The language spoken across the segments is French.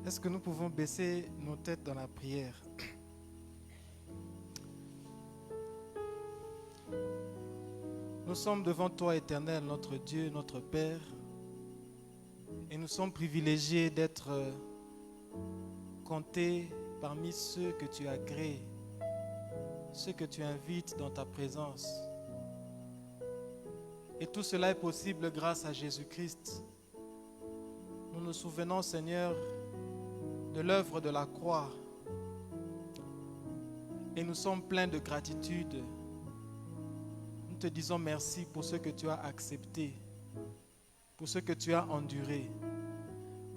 Est-ce que nous pouvons baisser nos têtes dans la prière? Nous sommes devant toi, Éternel, notre Dieu, notre Père, et nous sommes privilégiés d'être comptés parmi ceux que tu as créés, ceux que tu invites dans ta présence. Et tout cela est possible grâce à Jésus-Christ. Nous nous souvenons, Seigneur, de l'œuvre de la croix. Et nous sommes pleins de gratitude. Nous te disons merci pour ce que tu as accepté, pour ce que tu as enduré.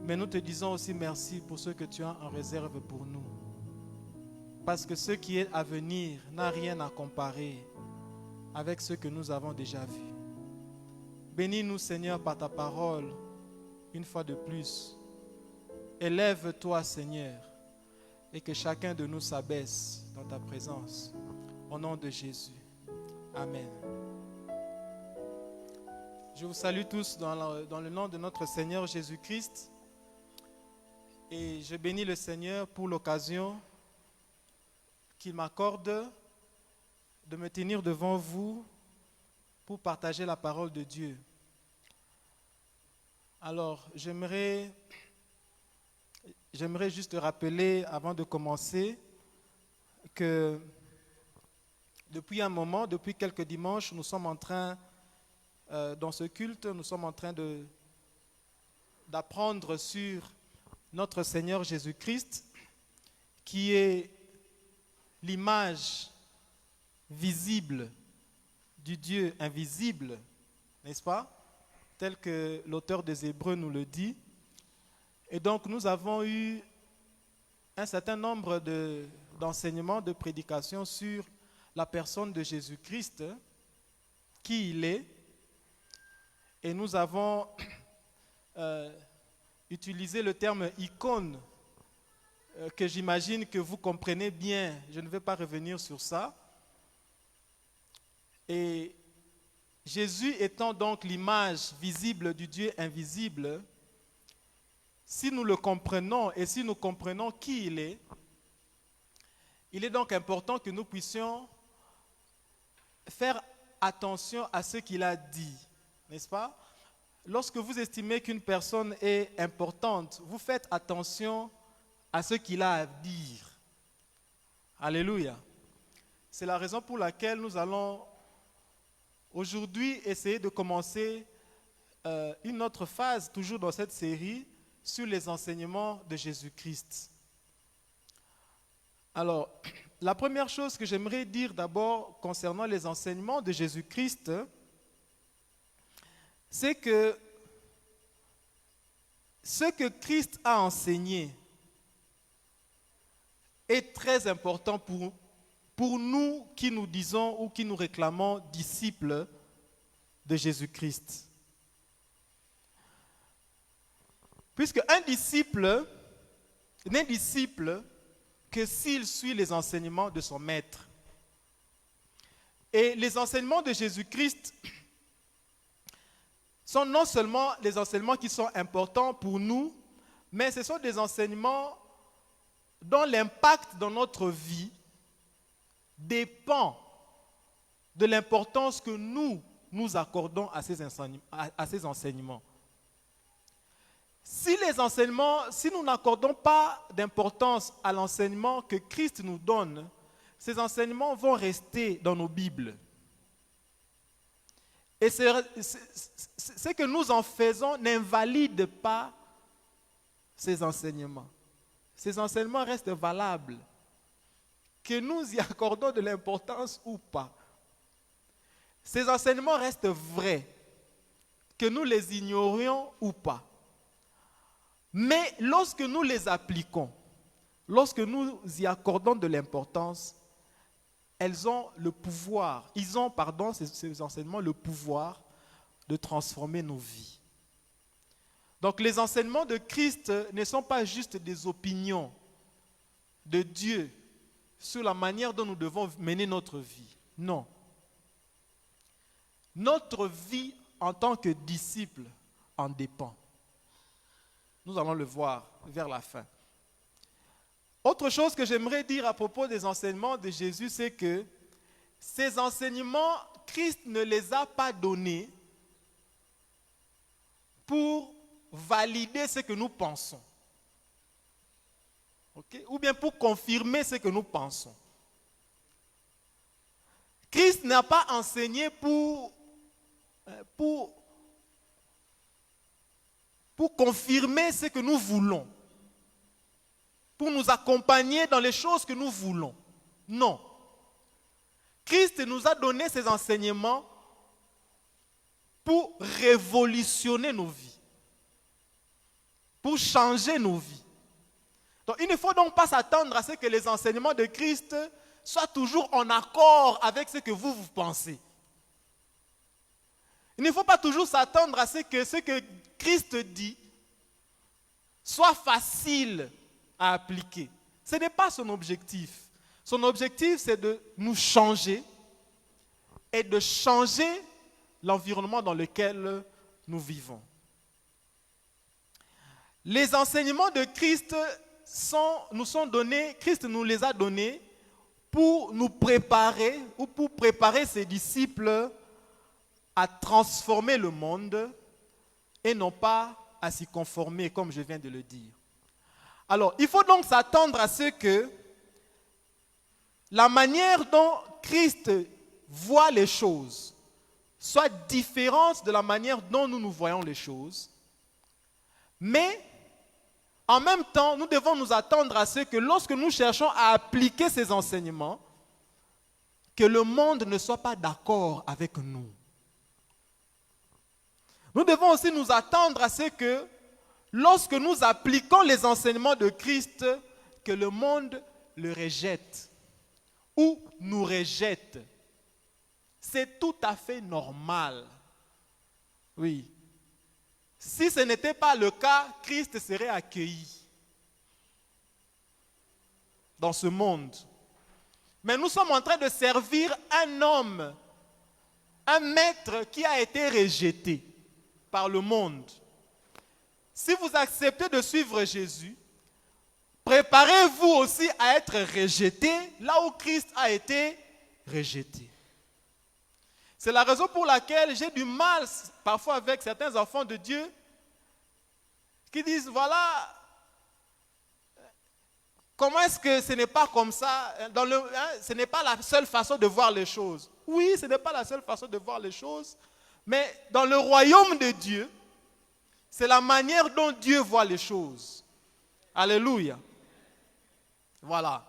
Mais nous te disons aussi merci pour ce que tu as en réserve pour nous. Parce que ce qui est à venir n'a rien à comparer avec ce que nous avons déjà vu. Bénis-nous, Seigneur, par ta parole, une fois de plus. Élève-toi, Seigneur, et que chacun de nous s'abaisse dans ta présence. Au nom de Jésus. Amen. Je vous salue tous dans le nom de notre Seigneur Jésus-Christ. Et je bénis le Seigneur pour l'occasion qu'il m'accorde de me tenir devant vous pour partager la parole de Dieu. Alors, j'aimerais juste rappeler, avant de commencer, que depuis un moment, depuis quelques dimanches, nous sommes en train, dans ce culte, nous sommes en train d'apprendre sur notre Seigneur Jésus-Christ, qui est l'image visible du Dieu invisible, n'est-ce pas? Tel que l'auteur des Hébreux nous le dit. Et donc nous avons eu un certain nombre d'enseignements, de prédications sur la personne de Jésus-Christ, qui il est. Et nous avons utilisé le terme icône, que j'imagine que vous comprenez bien. Je ne vais pas revenir sur ça. Et Jésus étant donc l'image visible du Dieu invisible, si nous le comprenons et si nous comprenons qui il est donc important que nous puissions faire attention à ce qu'il a dit, n'est-ce pas? Lorsque vous estimez qu'une personne est importante, vous faites attention à ce qu'il a à dire. Alléluia. C'est la raison pour laquelle nous allons aujourd'hui essayer de commencer une autre phase, toujours dans cette série, sur les enseignements de Jésus-Christ. Alors, la première chose que j'aimerais dire d'abord concernant les enseignements de Jésus-Christ, c'est que ce que Christ a enseigné est très important pour nous qui nous disons ou qui nous réclamons disciples de Jésus-Christ. Puisque un disciple n'est disciple que s'il suit les enseignements de son maître. Et les enseignements de Jésus-Christ sont non seulement les enseignements qui sont importants pour nous, mais ce sont des enseignements dont l'impact dans notre vie dépend de l'importance que nous accordons à ces enseignements. Si nous n'accordons pas d'importance à l'enseignement que Christ nous donne, ces enseignements vont rester dans nos Bibles. Et ce que nous en faisons n'invalide pas ces enseignements. Ces enseignements restent valables. Que nous y accordons de l'importance ou pas. Ces enseignements restent vrais. Que nous les ignorions ou pas. Mais lorsque nous les appliquons, lorsque nous y accordons de l'importance, ces enseignements, le pouvoir de transformer nos vies. Donc les enseignements de Christ ne sont pas juste des opinions de Dieu sur la manière dont nous devons mener notre vie. Non. Notre vie en tant que disciple en dépend. Nous allons le voir vers la fin. Autre chose que j'aimerais dire à propos des enseignements de Jésus, c'est que ces enseignements, Christ ne les a pas donnés pour valider ce que nous pensons. Okay? Ou bien pour confirmer ce que nous pensons. Christ n'a pas enseigné pour confirmer ce que nous voulons, pour nous accompagner dans les choses que nous voulons. Non. Christ nous a donné ces enseignements pour révolutionner nos vies, pour changer nos vies. Donc, il ne faut donc pas s'attendre à ce que les enseignements de Christ soient toujours en accord avec ce que vous pensez. Il ne faut pas toujours s'attendre à ce que Christ dit soit facile à appliquer. Ce n'est pas son objectif. Son objectif, c'est de nous changer et de changer l'environnement dans lequel nous vivons. Les enseignements de Christ nous sont donnés, Christ nous les a donnés pour nous préparer ou pour préparer ses disciples à transformer le monde et non pas à s'y conformer, comme je viens de le dire. Alors, il faut donc s'attendre à ce que la manière dont Christ voit les choses soit différente de la manière dont nous voyons les choses. Mais, en même temps, nous devons nous attendre à ce que lorsque nous cherchons à appliquer ces enseignements, que le monde ne soit pas d'accord avec nous. Nous devons aussi nous attendre à ce que, lorsque nous appliquons les enseignements de Christ, que le monde le rejette ou nous rejette. C'est tout à fait normal. Oui. Si ce n'était pas le cas, Christ serait accueilli dans ce monde. Mais nous sommes en train de servir un homme, un maître qui a été rejeté par le monde. Si vous acceptez de suivre Jésus, préparez-vous aussi à être rejeté là où Christ a été rejeté. C'est la raison pour laquelle j'ai du mal parfois avec certains enfants de Dieu qui disent, voilà, comment est-ce que ce n'est pas comme ça, ce n'est pas la seule façon de voir les choses. Oui, ce n'est pas la seule façon de voir les choses, mais dans le royaume de Dieu, c'est la manière dont Dieu voit les choses. Alléluia. Voilà.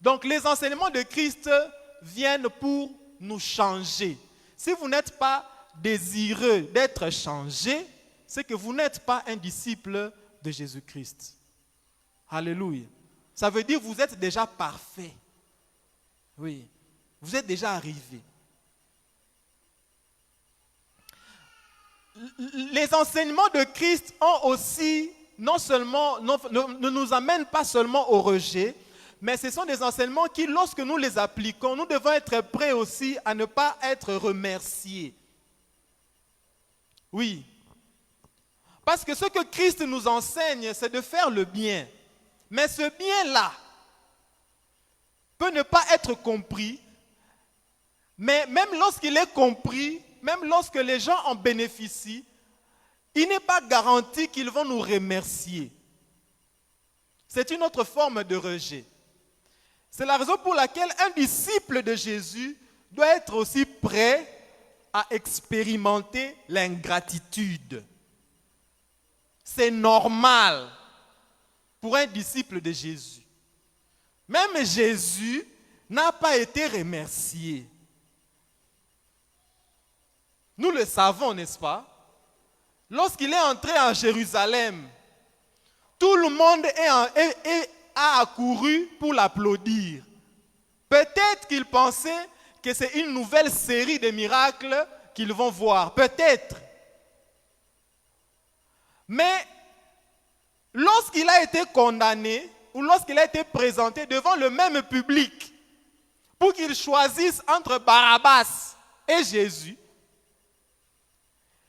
Donc les enseignements de Christ viennent pour nous changer. Si vous n'êtes pas désireux d'être changé, c'est que vous n'êtes pas un disciple de Jésus-Christ. Alléluia. Ça veut dire que vous êtes déjà parfait. Oui. Vous êtes déjà arrivé. Les enseignements de Christ ont aussi, ne nous amènent pas seulement au rejet, mais ce sont des enseignements qui, lorsque nous les appliquons, nous devons être prêts aussi à ne pas être remerciés. Oui. Parce que ce que Christ nous enseigne, c'est de faire le bien. Mais ce bien-là peut ne pas être compris, mais même lorsqu'il est compris, même lorsque les gens en bénéficient, il n'est pas garanti qu'ils vont nous remercier. C'est une autre forme de rejet. C'est la raison pour laquelle un disciple de Jésus doit être aussi prêt à expérimenter l'ingratitude. C'est normal pour un disciple de Jésus. Même Jésus n'a pas été remercié. Nous le savons, n'est-ce pas? Lorsqu'il est entré en Jérusalem, tout le monde a accouru pour l'applaudir. Peut-être qu'ils pensaient que c'est une nouvelle série de miracles qu'ils vont voir. Peut-être. Mais lorsqu'il a été condamné ou lorsqu'il a été présenté devant le même public pour qu'il choisisse entre Barabbas et Jésus,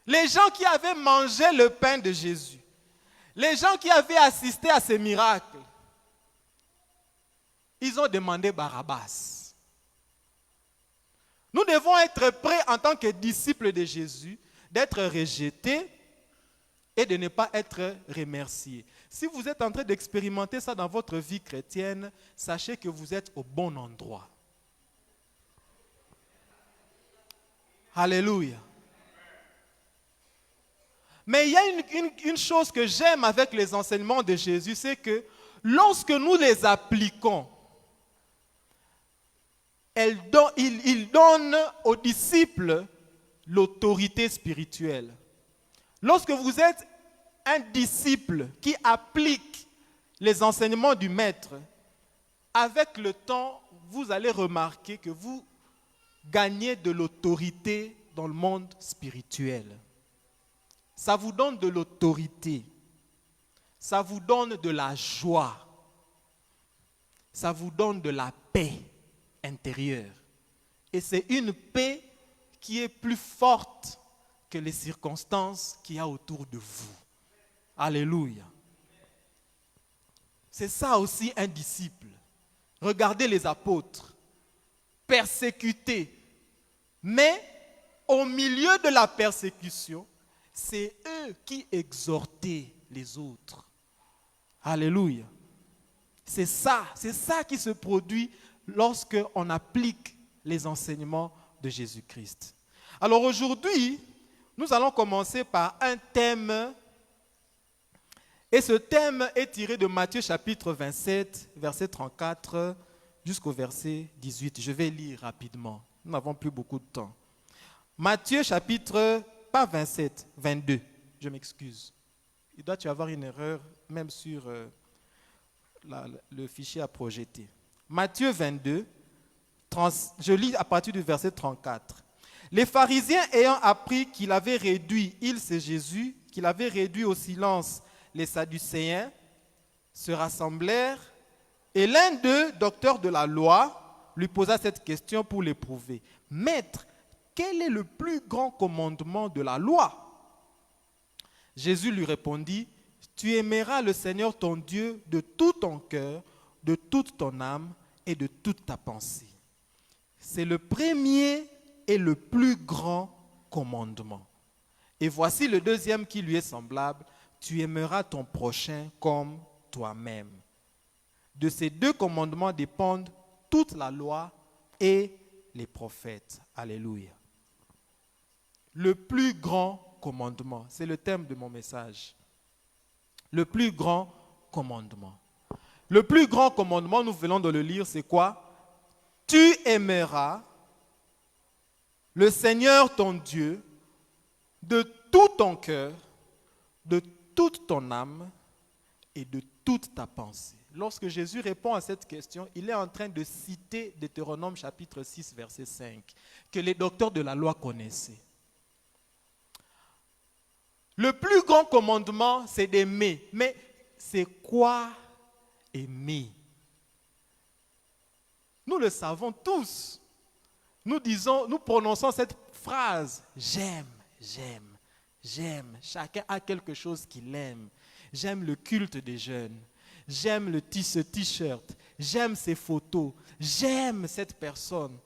les gens qui avaient mangé le pain de Jésus, Les gens qui avaient assisté à ces miracles, ils ont demandé Barabbas. Nous devons être prêts en tant que disciples de Jésus, d'être rejetés et de ne pas être remerciés. Si vous êtes en train d'expérimenter ça dans votre vie chrétienne, sachez que vous êtes au bon endroit. Alléluia. Mais il y a une chose que j'aime avec les enseignements de Jésus, c'est que lorsque nous les appliquons, il donne aux disciples l'autorité spirituelle. Lorsque vous êtes un disciple qui applique les enseignements du maître, avec le temps, vous allez remarquer que vous gagnez de l'autorité dans le monde spirituel. Ça vous donne de l'autorité. Ça vous donne de la joie. Ça vous donne de la paix intérieure. Et c'est une paix qui est plus forte que les circonstances qu'il y a autour de vous. Alléluia. C'est ça aussi un disciple. Regardez les apôtres, persécutés. Mais au milieu de la persécution, c'est eux qui exhortaient les autres. Alléluia. C'est ça qui se produit lorsque on applique les enseignements de Jésus-Christ. Alors aujourd'hui, nous allons commencer par un thème. Et ce thème est tiré de Matthieu chapitre 27, verset 34 jusqu'au verset 18. Je vais lire rapidement. Nous n'avons plus beaucoup de temps. Matthieu chapitre, pas 27, 22. Je m'excuse. Il doit y avoir une erreur même sur le fichier à projeter. Matthieu 22, je lis à partir du verset 34. Les pharisiens ayant appris qu'il avait réduit, il c'est Jésus, qu'il avait réduit au silence les Sadducéens, se rassemblèrent et l'un d'eux, docteur de la loi, lui posa cette question pour l'éprouver. Maître, quel est le plus grand commandement de la loi? Jésus lui répondit, tu aimeras le Seigneur ton Dieu de tout ton cœur, de toute ton âme et de toute ta pensée. C'est le premier et le plus grand commandement. Et voici le deuxième qui lui est semblable, tu aimeras ton prochain comme toi-même. De ces deux commandements dépendent toute la loi et les prophètes. Alléluia. Le plus grand commandement, c'est le thème de mon message. Le plus grand commandement. Le plus grand commandement, nous venons de le lire, c'est quoi? Tu aimeras le Seigneur ton Dieu de tout ton cœur, de toute ton âme et de toute ta pensée. Lorsque Jésus répond à cette question, il est en train de citer Deutéronome chapitre 6, verset 5, que les docteurs de la loi connaissaient. Le plus grand commandement, c'est d'aimer. Mais c'est quoi aimer? Nous le savons tous. Nous prononçons cette phrase, j'aime, j'aime, j'aime. Chacun a quelque chose qu'il aime. J'aime le culte des jeunes. J'aime ce t-shirt. J'aime ces photos. J'aime cette personne.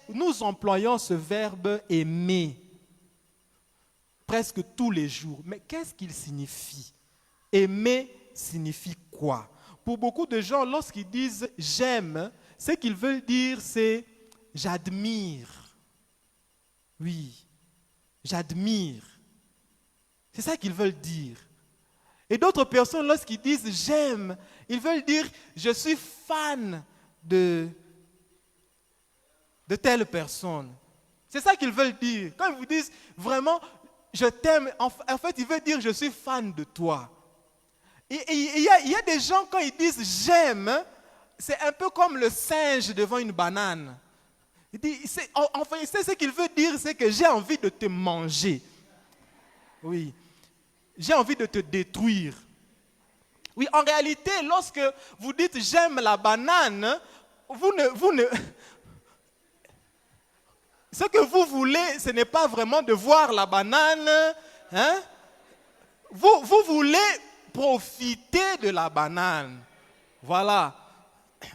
Nous employons ce verbe aimer presque tous les jours. Mais qu'est-ce qu'il signifie? Aimer signifie quoi? Pour beaucoup de gens, lorsqu'ils disent j'aime, ce qu'ils veulent dire c'est j'admire. Oui, j'admire. C'est ça qu'ils veulent dire. Et d'autres personnes, lorsqu'ils disent j'aime, ils veulent dire je suis fan de telle personne. C'est ça qu'ils veulent dire. Quand ils vous disent vraiment je t'aime, en fait, ils veulent dire je suis fan de toi. Et il y a des gens, quand ils disent j'aime, c'est un peu comme le singe devant une banane. Enfin, c'est ce qu'il veut dire, c'est que j'ai envie de te manger. Oui. J'ai envie de te détruire. Oui, en réalité, lorsque vous dites j'aime la banane, ce que vous voulez, ce n'est pas vraiment de voir la banane. Hein? Vous voulez profiter de la banane. Voilà.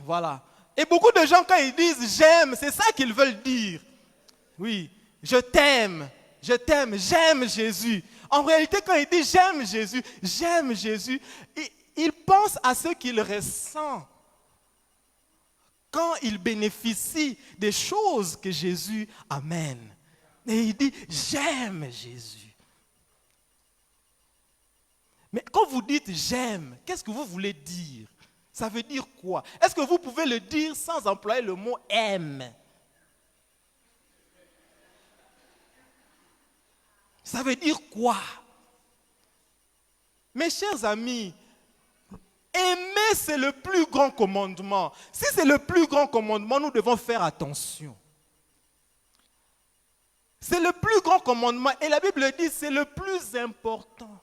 Voilà. Et beaucoup de gens, quand ils disent j'aime, c'est ça qu'ils veulent dire. Oui, je t'aime, j'aime Jésus. En réalité, quand ils disent j'aime Jésus, ils pensent à ce qu'ils ressentent quand ils bénéficient des choses que Jésus amène. Et il dit j'aime Jésus. Mais quand vous dites j'aime, qu'est-ce que vous voulez dire? Ça veut dire quoi? Est-ce que vous pouvez le dire sans employer le mot aime? Ça veut dire quoi? Mes chers amis, aimer, c'est le plus grand commandement. Si c'est le plus grand commandement, nous devons faire attention. C'est le plus grand commandement. Et la Bible dit c'est le plus important.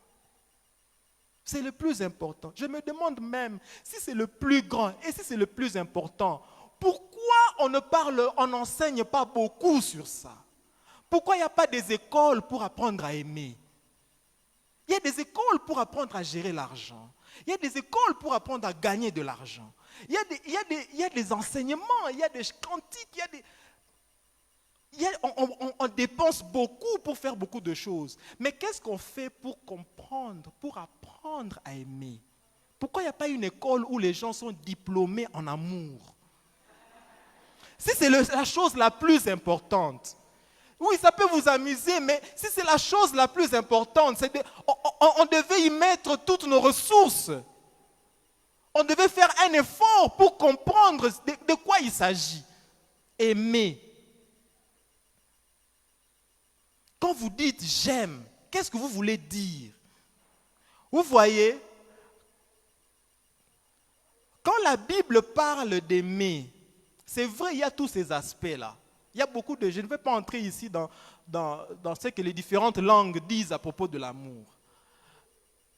C'est le plus important. Je me demande même si c'est le plus grand et si c'est le plus important, pourquoi on n'enseigne pas beaucoup sur ça? Pourquoi il n'y a pas des écoles pour apprendre à aimer? Il y a des écoles pour apprendre à gérer l'argent. Il y a des écoles pour apprendre à gagner de l'argent. Il y a des enseignements, il y a des cantiques, on dépense beaucoup pour faire beaucoup de choses. Mais qu'est-ce qu'on fait pour comprendre, pour apprendre à aimer? Pourquoi il n'y a pas une école où les gens sont diplômés en amour? Si c'est la chose la plus importante. Oui, ça peut vous amuser, mais si c'est la chose la plus importante, on devait y mettre toutes nos ressources. On devait faire un effort pour comprendre de quoi il s'agit. Aimer. Quand vous dites j'aime, qu'est-ce que vous voulez dire? Vous voyez, quand la Bible parle d'aimer, c'est vrai, il y a tous ces aspects-là. Il y a beaucoup de... Je ne vais pas entrer ici dans ce que les différentes langues disent à propos de l'amour.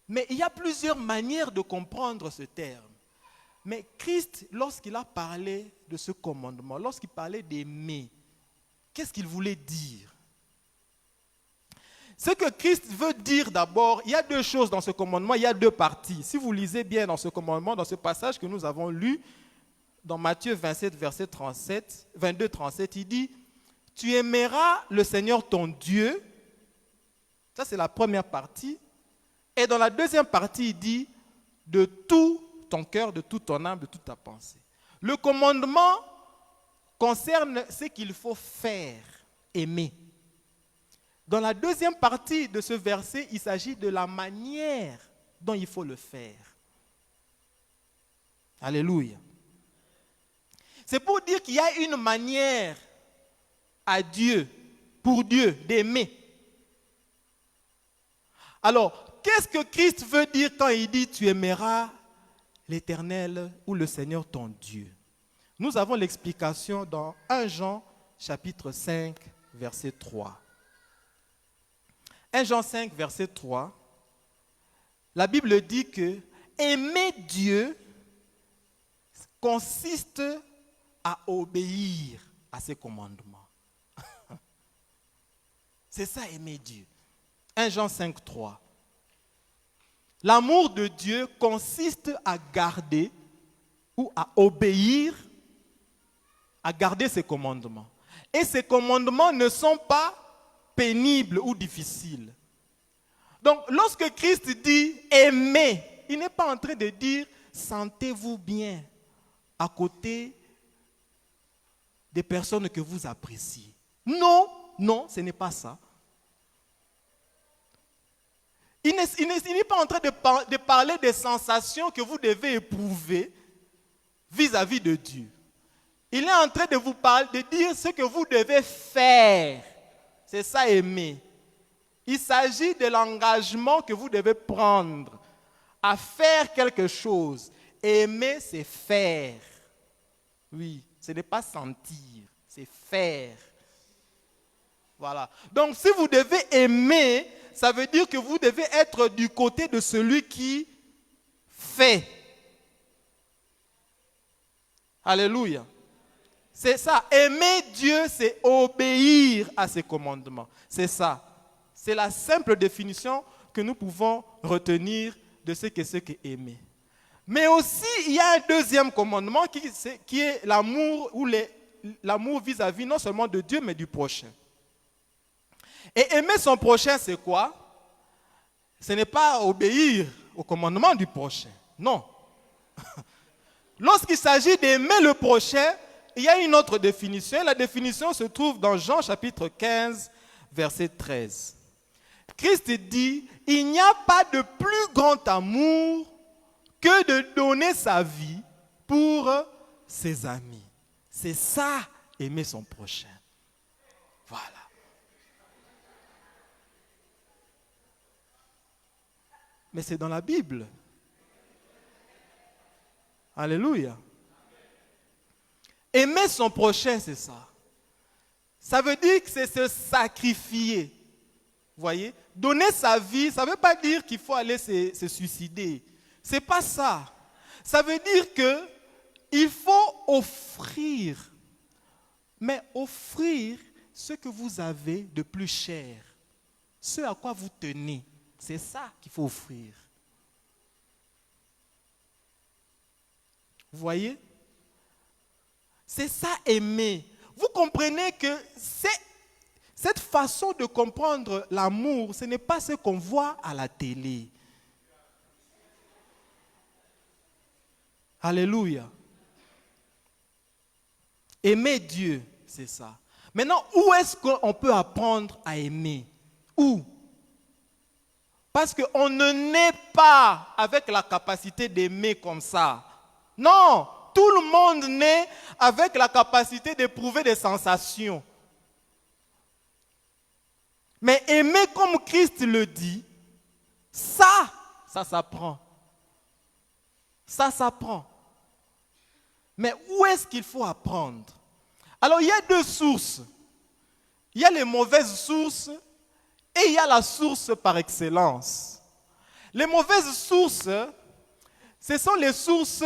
Mais il y a plusieurs manières de comprendre ce terme. Mais Christ, lorsqu'il a parlé de ce commandement, lorsqu'il parlait d'aimer, qu'est-ce qu'il voulait dire? Ce que Christ veut dire d'abord, il y a deux choses dans ce commandement, il y a deux parties. Si vous lisez bien dans ce commandement, dans ce passage que nous avons lu, dans Matthieu 27, verset 22-37, il dit « Tu aimeras le Seigneur ton Dieu ». Ça, c'est la première partie. Et dans la deuxième partie, il dit « De tout ton cœur, de toute ton âme, de toute ta pensée ». Le commandement concerne ce qu'il faut faire, aimer. Dans la deuxième partie de ce verset, il s'agit de la manière dont il faut le faire. Alléluia. C'est pour dire qu'il y a une manière à Dieu, pour Dieu, d'aimer. Alors, qu'est-ce que Christ veut dire quand il dit « Tu aimeras l'Éternel ou le Seigneur ton Dieu » ? Nous avons l'explication dans 1 Jean chapitre 5, verset 3. 1 Jean 5, verset 3, la Bible dit que aimer Dieu consiste à obéir à ses commandements. C'est ça, aimer Dieu. 1 Jean 5, 3. L'amour de Dieu consiste à garder ou à obéir, à garder ses commandements. Et ces commandements ne sont pas pénibles ou difficiles. Donc, lorsque Christ dit aimer, il n'est pas en train de dire sentez-vous bien à côté des personnes que vous appréciez. Non, non, ce n'est pas ça. Il n'est pas en train de parler des sensations que vous devez éprouver vis-à-vis de Dieu. Il est en train de vous parler, de dire ce que vous devez faire. C'est ça, aimer. Il s'agit de l'engagement que vous devez prendre à faire quelque chose. Aimer, c'est faire. Oui, ce n'est pas sentir, c'est faire. Voilà. Donc, si vous devez aimer, ça veut dire que vous devez être du côté de celui qui fait. Alléluia. C'est ça. Aimer Dieu, c'est obéir à ses commandements. C'est ça. C'est la simple définition que nous pouvons retenir de ce que c'est que aimer. Mais aussi, il y a un deuxième commandement qui est l'amour ou l'amour vis-à-vis non seulement de Dieu, mais du prochain. Et aimer son prochain, c'est quoi? Ce n'est pas obéir au commandement du prochain. Non. Lorsqu'il s'agit d'aimer le prochain, il y a une autre définition. La définition se trouve dans Jean chapitre 15, verset 13. Christ dit, il n'y a pas de plus grand amour que de donner sa vie pour ses amis. C'est ça, aimer son prochain. Voilà. Mais c'est dans la Bible. Alléluia. Aimer son prochain, c'est ça. Ça veut dire que c'est se sacrifier. Vous voyez? Donner sa vie, ça ne veut pas dire qu'il faut aller se suicider. Ce n'est pas ça. Ça veut dire qu'il faut offrir. Mais offrir ce que vous avez de plus cher. Ce à quoi vous tenez. C'est ça qu'il faut offrir. Vous voyez? C'est ça aimer. Vous comprenez que cette façon de comprendre l'amour, ce n'est pas ce qu'on voit à la télé. Alléluia. Aimer Dieu, c'est ça. Maintenant, où est-ce qu'on peut apprendre à aimer? Où? Parce qu'on ne naît pas avec la capacité d'aimer comme ça. Non, tout le monde naît avec la capacité d'éprouver des sensations. Mais aimer comme Christ le dit, ça s'apprend. Ça s'apprend. Mais où est-ce qu'il faut apprendre? Alors, il y a deux sources. Il y a les mauvaises sources et il y a la source par excellence. Les mauvaises sources, ce sont les sources.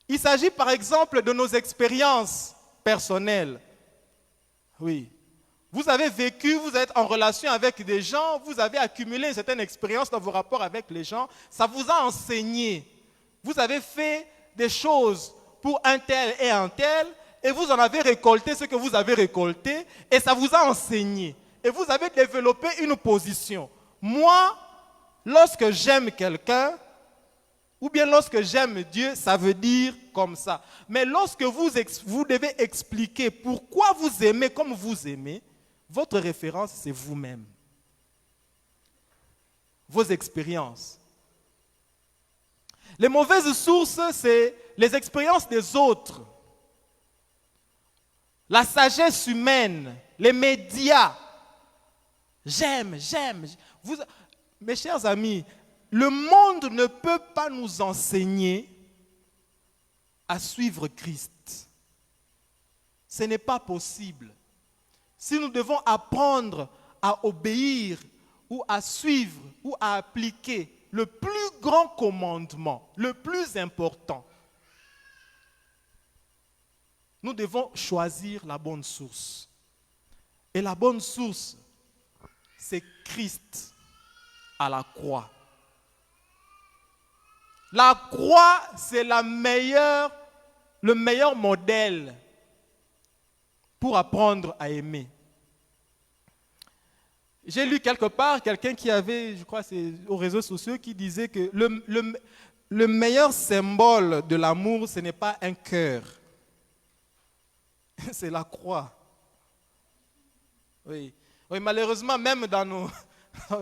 Il s'agit par exemple de nos expériences personnelles. Oui. Vous avez vécu, vous êtes en relation avec des gens, vous avez accumulé une certaine expérience dans vos rapports avec les gens, ça vous a enseigné. Vous avez fait des choses pour un tel et un tel, et vous en avez récolté ce que vous avez récolté, et ça vous a enseigné. Et vous avez développé une position. Moi, lorsque j'aime quelqu'un, ou bien lorsque j'aime Dieu, ça veut dire comme ça. Mais lorsque vous devez expliquer pourquoi vous aimez comme vous aimez, votre référence, c'est vous-même. Vos expériences. Les mauvaises sources, c'est les expériences des autres. La sagesse humaine, les médias. J'aime. Mes chers amis, le monde ne peut pas nous enseigner à suivre Christ. Ce n'est pas possible. Si nous devons apprendre à obéir ou à suivre ou à appliquer le plus grand commandement, le plus important, nous devons choisir la bonne source. Et la bonne source, c'est Christ à la croix. La croix, c'est le meilleur modèle pour apprendre à aimer. J'ai lu quelque part quelqu'un qui avait, je crois c'est aux réseaux sociaux, qui disait que le meilleur symbole de l'amour, ce n'est pas un cœur. C'est la croix. Oui, malheureusement, même dans nos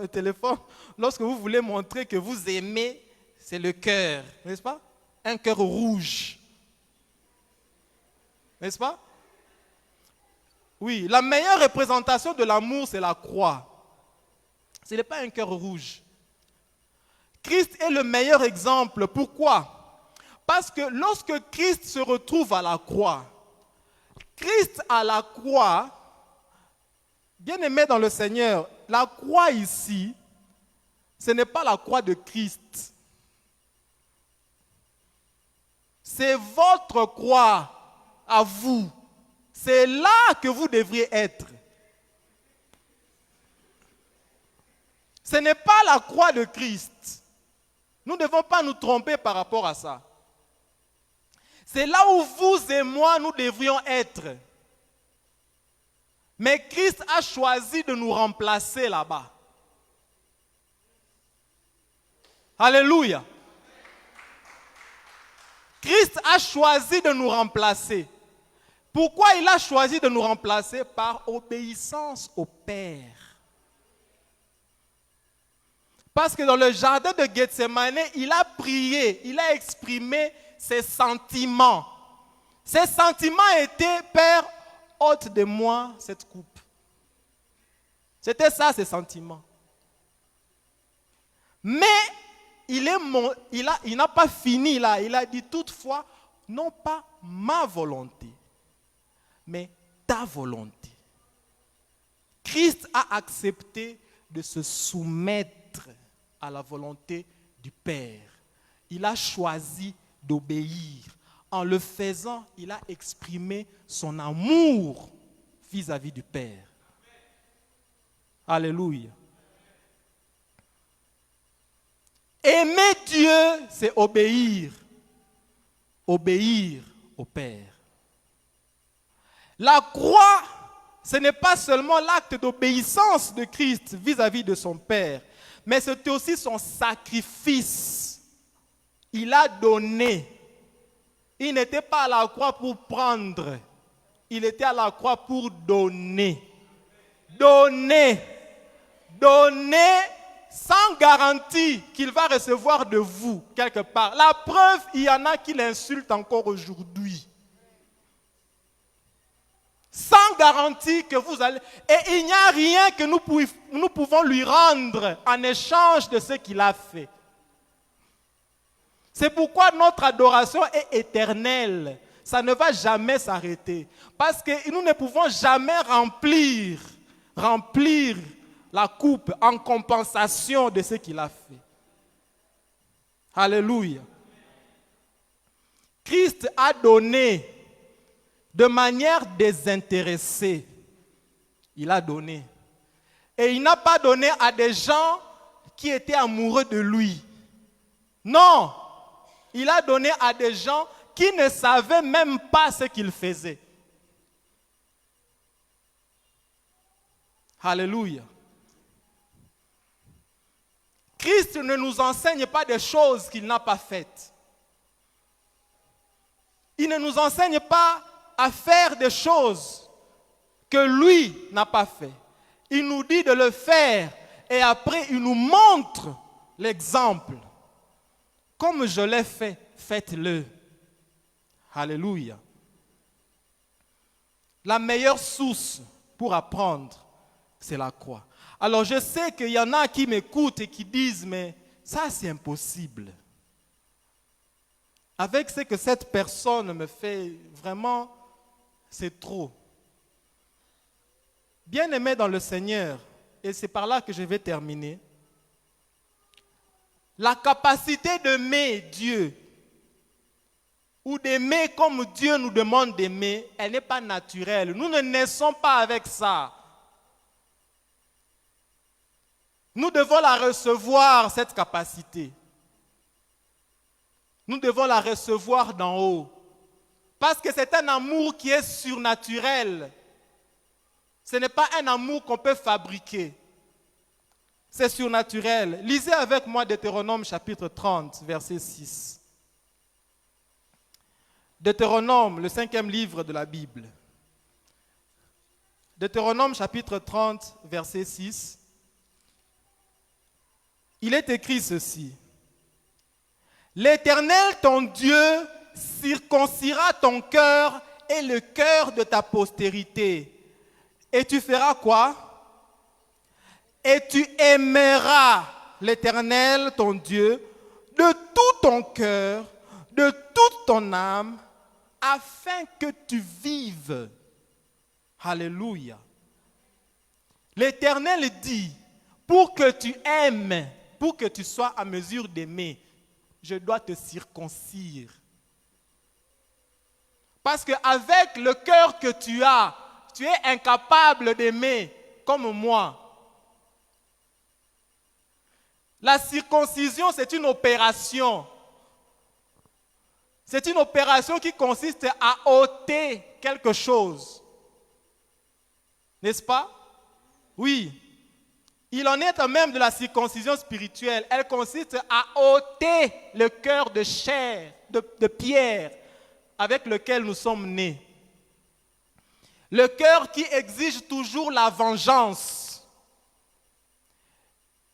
téléphones, lorsque vous voulez montrer que vous aimez, c'est le cœur, n'est-ce pas? Un cœur rouge. N'est-ce pas? Oui, la meilleure représentation de l'amour, c'est la croix. Ce n'est pas un cœur rouge. Christ est le meilleur exemple. Pourquoi? Parce que lorsque Christ se retrouve à la croix, Christ à la croix, bien-aimé dans le Seigneur, la croix ici, ce n'est pas la croix de Christ. C'est votre croix à vous. C'est là que vous devriez être. Ce n'est pas la croix de Christ. Nous ne devons pas nous tromper par rapport à ça. C'est là où vous et moi, nous devrions être. Mais Christ a choisi de nous remplacer là-bas. Alléluia. Christ a choisi de nous remplacer. Pourquoi il a choisi de nous remplacer? Par obéissance au Père. Parce que dans le jardin de Gethsemane, il a prié, il a exprimé ses sentiments. Ses sentiments étaient: Père, ôte de moi cette coupe. C'était ça, ses sentiments. Mais il n'a pas fini là. Il a dit: toutefois, non pas ma volonté, mais ta volonté. Christ a accepté de se soumettre à la volonté du Père. Il a choisi d'obéir. En le faisant, il a exprimé son amour vis-à-vis du Père. Alléluia. Aimer Dieu, c'est obéir. Obéir au Père. La croix, ce n'est pas seulement l'acte d'obéissance de Christ vis-à-vis de son Père, mais c'était aussi son sacrifice. Il a donné. Il n'était pas à la croix pour prendre. Il était à la croix pour donner. Donner. Donner sans garantie qu'il va recevoir de vous quelque part. La preuve, il y en a qui l'insultent encore aujourd'hui. Sans garantie que vous allez... Et il n'y a rien que nous pouvons lui rendre en échange de ce qu'il a fait. C'est pourquoi notre adoration est éternelle. Ça ne va jamais s'arrêter. Parce que nous ne pouvons jamais remplir la coupe en compensation de ce qu'il a fait. Alléluia. Christ a donné de manière désintéressée. Il a donné. Et il n'a pas donné à des gens qui étaient amoureux de lui. Non. Il a donné à des gens qui ne savaient même pas ce qu'il faisait. Alléluia. Christ ne nous enseigne pas des choses qu'il n'a pas faites. Il ne nous enseigne pas à faire des choses que lui n'a pas fait. Il nous dit de le faire et après il nous montre l'exemple. Comme je l'ai fait, faites-le. Alléluia. La meilleure source pour apprendre, c'est la croix. Alors je sais qu'il y en a qui m'écoutent et qui disent: mais ça c'est impossible. Avec ce que cette personne me fait, vraiment, c'est trop. Bien-aimé dans le Seigneur, et c'est par là que je vais terminer, la capacité d'aimer Dieu, ou d'aimer comme Dieu nous demande d'aimer, elle n'est pas naturelle. Nous ne naissons pas avec ça. Nous devons la recevoir, cette capacité. Nous devons la recevoir d'en haut. Parce que c'est un amour qui est surnaturel. Ce n'est pas un amour qu'on peut fabriquer. C'est surnaturel. Lisez avec moi Deutéronome chapitre 30, verset 6. Deutéronome, le 5e livre de la Bible. Deutéronome chapitre 30, verset 6. Il est écrit ceci: L'Éternel, ton Dieu, circoncira ton cœur et le cœur de ta postérité. Et tu feras quoi? Et tu aimeras l'Éternel, ton Dieu, de tout ton cœur, de toute ton âme, afin que tu vives. Alléluia. L'Éternel dit: pour que tu aimes, pour que tu sois à mesure d'aimer, je dois te circoncire. Parce qu'avec le cœur que tu as, tu es incapable d'aimer comme moi. La circoncision, c'est une opération. C'est une opération qui consiste à ôter quelque chose. N'est-ce pas? Oui. Il en est même de la circoncision spirituelle. Elle consiste à ôter le cœur de chair, de pierre, avec lequel nous sommes nés. Le cœur qui exige toujours la vengeance.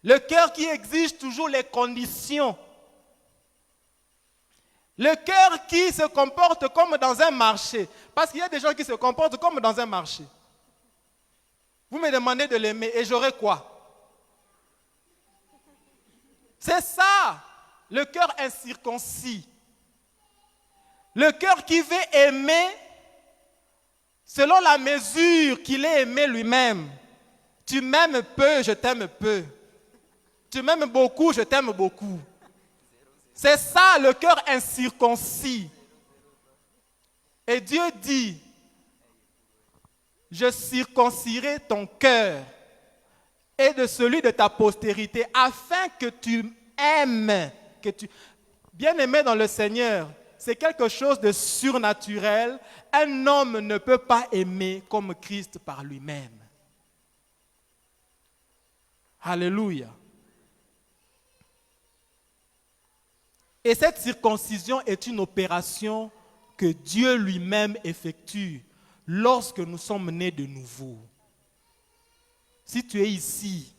Le cœur qui exige toujours les conditions. Le cœur qui se comporte comme dans un marché. Parce qu'il y a des gens qui se comportent comme dans un marché. Vous me demandez de l'aimer et j'aurai quoi? C'est ça, le cœur incirconcis. Le cœur qui veut aimer selon la mesure qu'il est aimé lui-même. Tu m'aimes peu, je t'aime peu. Tu m'aimes beaucoup, je t'aime beaucoup. C'est ça le cœur incirconcis. Et Dieu dit, je circoncirai ton cœur et de celui de ta postérité, afin que tu aimes. Bien-aimé dans le Seigneur, c'est quelque chose de surnaturel. Un homme ne peut pas aimer comme Christ par lui-même. Alléluia. Et cette circoncision est une opération que Dieu lui-même effectue lorsque nous sommes nés de nouveau. Si tu es ici,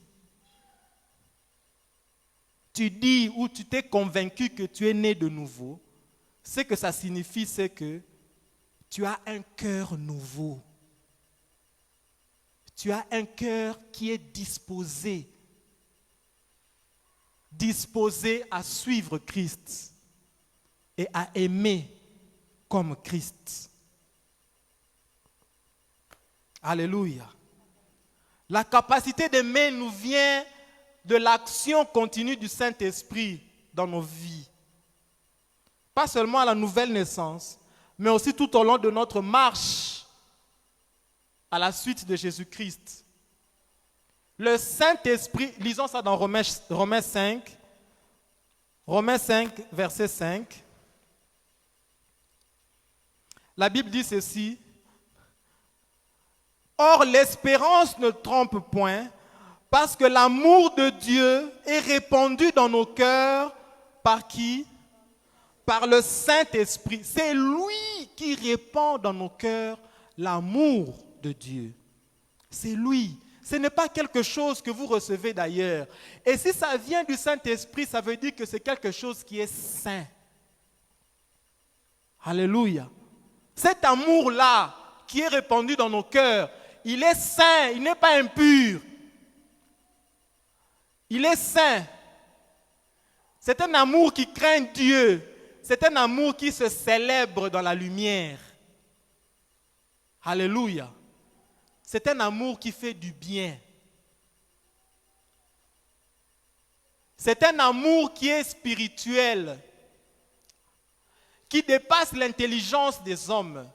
tu dis ou tu t'es convaincu que tu es né de nouveau, ce que ça signifie, c'est que tu as un cœur nouveau. Tu as un cœur qui est disposé à suivre Christ et à aimer comme Christ. Alléluia. La capacité d'aimer nous vient de l'action continue du Saint-Esprit dans nos vies. Pas seulement à la nouvelle naissance, mais aussi tout au long de notre marche à la suite de Jésus-Christ. Le Saint-Esprit, lisons ça dans Romains 5, verset 5. La Bible dit ceci. Or, l'espérance ne trompe point, parce que l'amour de Dieu est répandu dans nos cœurs par qui? Par le Saint-Esprit. C'est lui qui répand dans nos cœurs l'amour de Dieu. C'est lui. Ce n'est pas quelque chose que vous recevez d'ailleurs. Et si ça vient du Saint-Esprit, ça veut dire que c'est quelque chose qui est saint. Alléluia. Cet amour-là qui est répandu dans nos cœurs, il est saint, il n'est pas impur. Il est saint. C'est un amour qui craint Dieu. C'est un amour qui se célèbre dans la lumière. Alléluia. C'est un amour qui fait du bien. C'est un amour qui est spirituel, qui dépasse l'intelligence des hommes.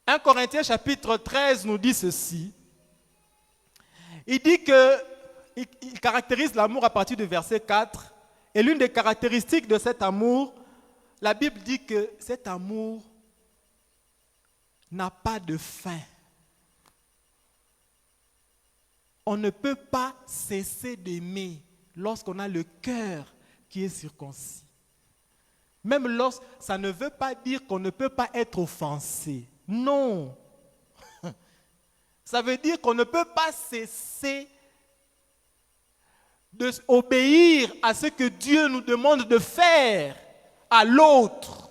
1 Corinthiens chapitre 13 nous dit ceci. Il dit qu'il caractérise l'amour à partir du verset 4. Et l'une des caractéristiques de cet amour, la Bible dit que cet amour n'a pas de fin. On ne peut pas cesser d'aimer lorsqu'on a le cœur qui est circoncis. Même lorsque ça ne veut pas dire qu'on ne peut pas être offensé. Non. Ça veut dire qu'on ne peut pas cesser d'obéir à ce que Dieu nous demande de faire à l'autre.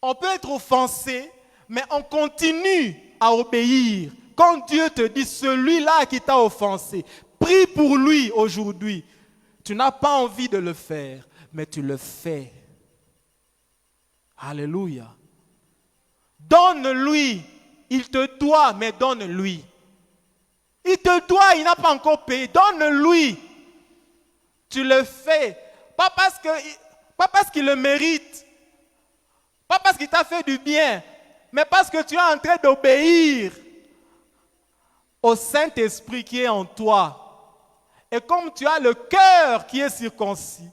On peut être offensé, mais on continue à obéir. Quand Dieu te dit, celui-là qui t'a offensé, prie pour lui aujourd'hui. Tu n'as pas envie de le faire, mais tu le fais. Alléluia. Donne-lui. Il te doit, mais donne-lui. Il te doit, il n'a pas encore payé. Donne-lui. Tu le fais. Pas parce qu'il le mérite. Pas parce qu'il t'a fait du bien. Mais parce que tu es en train d'obéir au Saint-Esprit qui est en toi. Et comme tu as le cœur qui est circoncis,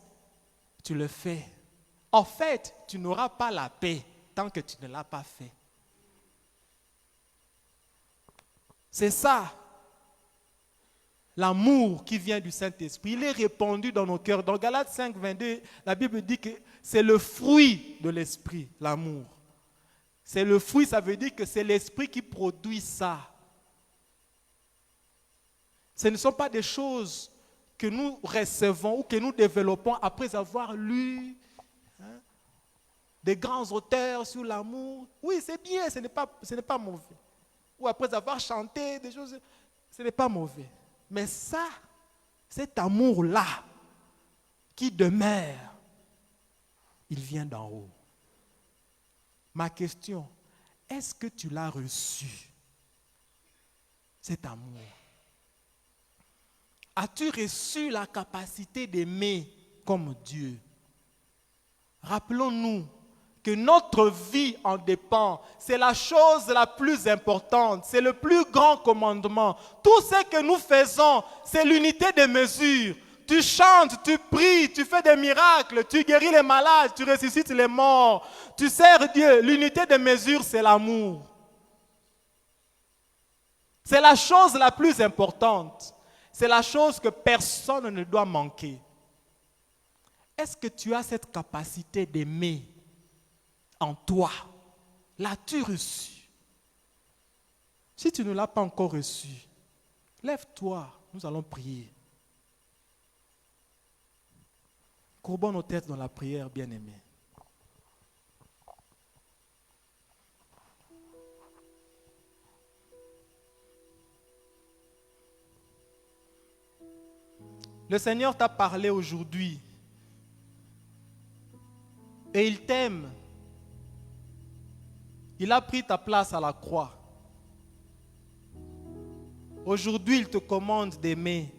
tu le fais. En fait, tu n'auras pas la paix tant que tu ne l'as pas fait. C'est ça, l'amour qui vient du Saint-Esprit. Il est répandu dans nos cœurs. Dans Galates 5, 22, la Bible dit que c'est le fruit de l'Esprit, l'amour. C'est le fruit, ça veut dire que c'est l'Esprit qui produit ça. Ce ne sont pas des choses que nous recevons ou que nous développons après avoir lu des grands auteurs sur l'amour. Oui, c'est bien, ce n'est pas mauvais. Ou après avoir chanté des choses, ce n'est pas mauvais. Mais ça, cet amour-là, qui demeure, il vient d'en haut. Ma question, est-ce que tu l'as reçu, cet amour? As-tu reçu la capacité d'aimer comme Dieu? Rappelons-nous que notre vie en dépend. C'est la chose la plus importante. C'est le plus grand commandement. Tout ce que nous faisons, c'est l'unité de mesure. Tu chantes, tu pries, tu fais des miracles, tu guéris les malades, tu ressuscites les morts, tu sers Dieu. L'unité de mesure, c'est l'amour. C'est la chose la plus importante. C'est la chose que personne ne doit manquer. Est-ce que tu as cette capacité d'aimer en toi? L'as-tu reçu? Si tu ne l'as pas encore reçu, lève-toi, nous allons prier. Courbons nos têtes dans la prière, bien-aimés. Le Seigneur t'a parlé aujourd'hui et il t'aime. Il a pris ta place à la croix. Aujourd'hui, il te commande d'aimer.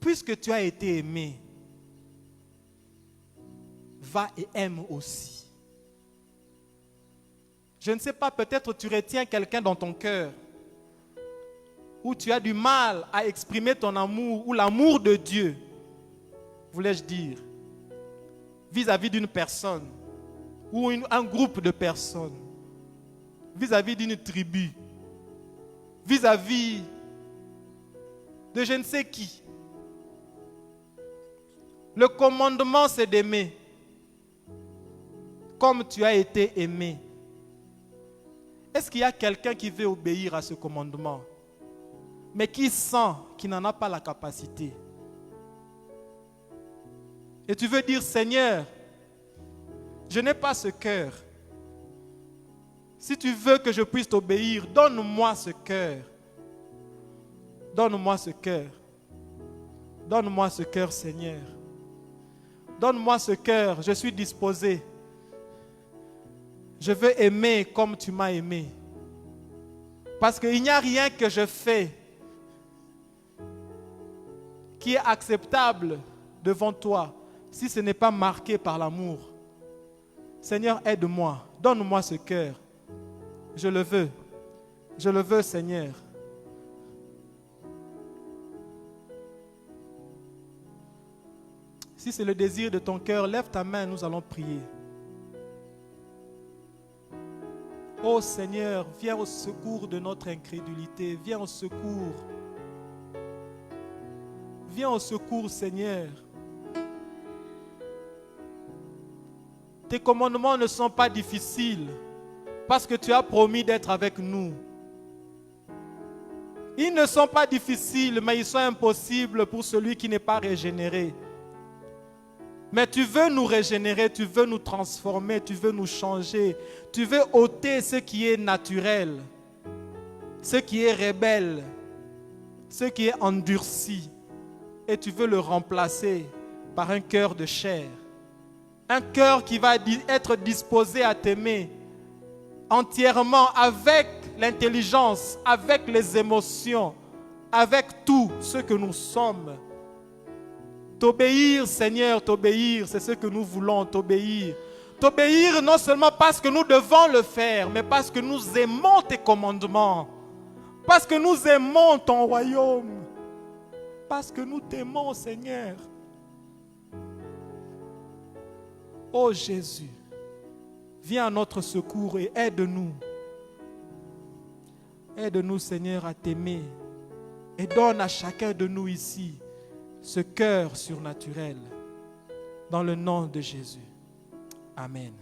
Puisque tu as été aimé, va et aime aussi. Je ne sais pas, peut-être tu retiens quelqu'un dans ton cœur où tu as du mal à exprimer ton amour ou l'amour de Dieu, voulais-je dire, vis-à-vis d'une personne ou un groupe de personnes, vis-à-vis d'une tribu, vis-à-vis de je ne sais qui. Le commandement, c'est d'aimer comme tu as été aimé. Est-ce qu'il y a quelqu'un qui veut obéir à ce commandement, mais qui sent qu'il n'en a pas la capacité? Et tu veux dire, Seigneur, je n'ai pas ce cœur. Si tu veux que je puisse t'obéir, donne-moi ce cœur. Donne-moi ce cœur. Donne-moi ce cœur, Seigneur. Donne-moi ce cœur, je suis disposé. Je veux aimer comme tu m'as aimé. Parce qu'il n'y a rien que je fais qui est acceptable devant toi si ce n'est pas marqué par l'amour. Seigneur, aide-moi. Donne-moi ce cœur. Je le veux. Je le veux, Seigneur. Si c'est le désir de ton cœur, lève ta main, nous allons prier. Oh Seigneur, viens au secours de notre incrédulité. Viens au secours. Viens au secours, Seigneur. Tes commandements ne sont pas difficiles parce que tu as promis d'être avec nous. Ils ne sont pas difficiles, mais ils sont impossibles pour celui qui n'est pas régénéré. Mais tu veux nous régénérer, tu veux nous transformer, tu veux nous changer. Tu veux ôter ce qui est naturel, ce qui est rebelle, ce qui est endurci. Et tu veux le remplacer par un cœur de chair. Un cœur qui va être disposé à t'aimer entièrement avec l'intelligence, avec les émotions, avec tout ce que nous sommes. T'obéir, Seigneur, t'obéir, c'est ce que nous voulons, t'obéir. T'obéir non seulement parce que nous devons le faire, mais parce que nous aimons tes commandements. Parce que nous aimons ton royaume. Parce que nous t'aimons, Seigneur. Ô Jésus, viens à notre secours et aide-nous. Aide-nous, Seigneur, à t'aimer. Et donne à chacun de nous ici ce cœur surnaturel. Dans le nom de Jésus. Amen.